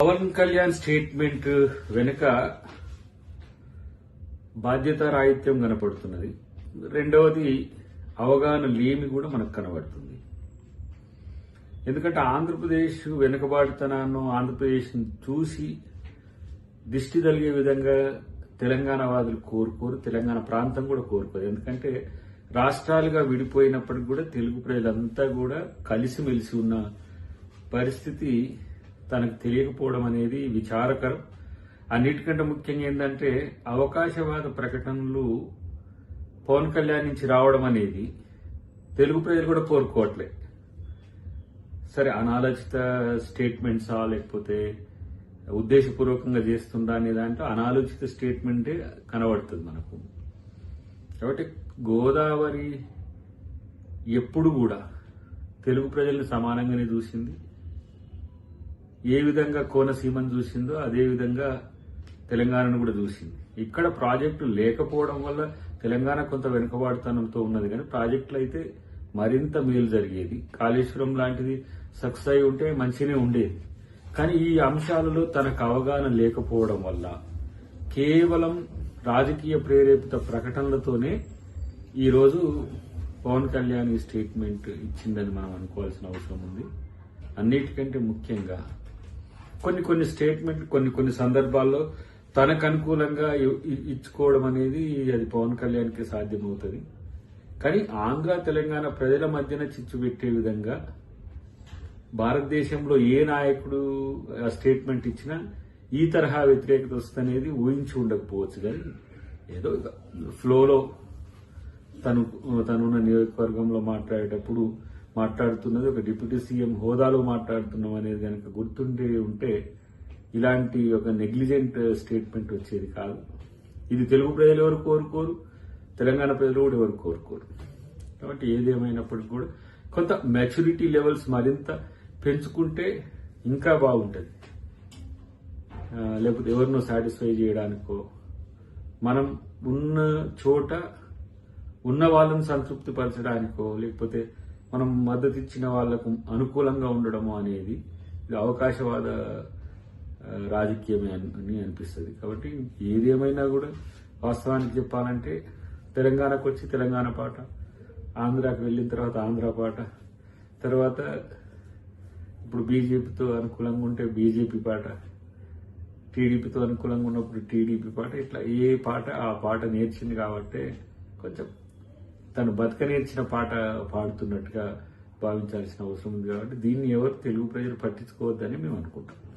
Pawan Kalyan statement వెనుక బాధ్యతారాహిత్యం కనపడుతున్నది. రెండవది అవగాహన లేమి కూడా మనకు కనబడుతుంది. ఎందుకంటే ఆంధ్రప్రదేశ్ వెనుకబాటుతనాన్ని ఆంధ్రప్రదేశ్ చూసి దిష్టి తగిలే విధంగా తెలంగాణ వాదులు కోరుకోరు, తెలంగాణ ప్రాంతం కూడా కోరుకోరు. ఎందుకంటే రాష్ట్రాలుగా విడిపోయినప్పటికీ కూడా తెలుగు ప్రజలంతా కూడా కలిసిమెలిసి ఉన్న పరిస్థితి తనకు తెలియకపోవడం అనేది విచారకరం. అన్నిటికంటే ముఖ్యంగా ఏంటంటే అవకాశవాద ప్రకటనలు పవన్ కళ్యాణ్ నుంచి రావడం అనేది తెలుగు ప్రజలు కూడా కోరుకోవట్లే. సరే, అనాలోచిత స్టేట్మెంట్సా లేకపోతే ఉద్దేశపూర్వకంగా చేస్తుందా అనే దాంట్లో అనాలోచిత స్టేట్మెంటే కనబడుతుంది మనకు. కాబట్టి గోదావరి ఎప్పుడు కూడా తెలుగు ప్రజల్ని సమానంగానే చూసింది. ఏ విధంగా కోనసీమను చూసిందో అదే విధంగా తెలంగాణను కూడా చూసింది. ఇక్కడ ప్రాజెక్టులు లేకపోవడం వల్ల తెలంగాణ కొంత వెనుకబాటుతనంతో ఉన్నది, కానీ ప్రాజెక్టులు అయితే మరింత మేలు జరిగేది. కాళేశ్వరం లాంటిది సక్సెస్ అయి ఉంటే మంచిగానే ఉండేది. కానీ ఈ అంశాలలో తనకు అవగాహన లేకపోవడం వల్ల కేవలం రాజకీయ ప్రేరేపిత ప్రకటనలతోనే ఈరోజు పవన్ కళ్యాణ్ ఈ స్టేట్మెంట్ ఇచ్చిందని మనం అనుకోవాల్సిన అవసరం ఉంది. అన్నిటికంటే ముఖ్యంగా కొన్ని స్టేట్మెంట్ కొన్ని సందర్భాల్లో తనకు అనుకూలంగా ఇచ్చుకోవడం అనేది అది పవన్ కళ్యాణ్కి సాధ్యమవుతుంది. కానీ ఆంధ్ర తెలంగాణ ప్రజల మధ్యన చిచ్చు పెట్టే విధంగా భారతదేశంలో ఏ నాయకుడు స్టేట్మెంట్ ఇచ్చినా ఈ తరహా వ్యతిరేకత వస్తుందనేది ఊహించి ఉండకపోవచ్చు. కానీ ఏదో ఫ్లోలో తనున్న నియోజకవర్గంలో మాట్లాడేటప్పుడు మాట్లాడుతున్నది ఒక డిప్యూటీ సీఎం హోదాలో మాట్లాడుతున్నాం అనేది కనుక గుర్తుండే ఉంటే ఇలాంటి ఒక నెగ్లిజెంట్ స్టేట్మెంట్ వచ్చేది కాదు. ఇది తెలుగు ప్రజలు ఎవరు కోరుకోరు, తెలంగాణ ప్రజలు కూడా ఎవరు కోరుకోరు. కాబట్టి ఏదేమైనప్పటికీ కూడా కొంత మెచ్యూరిటీ లెవెల్స్ మరింత పెంచుకుంటే ఇంకా బాగుంటుంది. లేకపోతే ఎవరినో సాటిస్ఫై చేయడానికో, మనం ఉన్న చోట ఉన్న వాళ్ళని సంతృప్తి పరచడానికో, లేకపోతే మనం మద్దతు ఇచ్చిన వాళ్లకు అనుకూలంగా ఉండడమో అనేది ఇది అవకాశవాద రాజకీయమే అని అనిపిస్తుంది. కాబట్టి ఏదేమైనా కూడా వాస్తవానికి చెప్పాలంటే తెలంగాణకు వచ్చి తెలంగాణ పాట, ఆంధ్రాకి వెళ్ళిన తర్వాత ఆంధ్ర పాట, తర్వాత ఇప్పుడు బీజేపీతో అనుకూలంగా ఉంటే బీజేపీ పాట, టీడీపీతో అనుకూలంగా ఉన్నప్పుడు టీడీపీ పాట, ఇట్లా ఏ పాట ఆ పాట నేర్చింది కాబట్టి కొంచెం తను బతక నేర్చిన పాట పాడుతున్నట్టుగా భావించాల్సిన అవసరం ఉంది. కాబట్టి దీన్ని ఎవరు తెలుగు ప్రజలు పట్టించుకోవద్దని మేము అనుకుంటాం.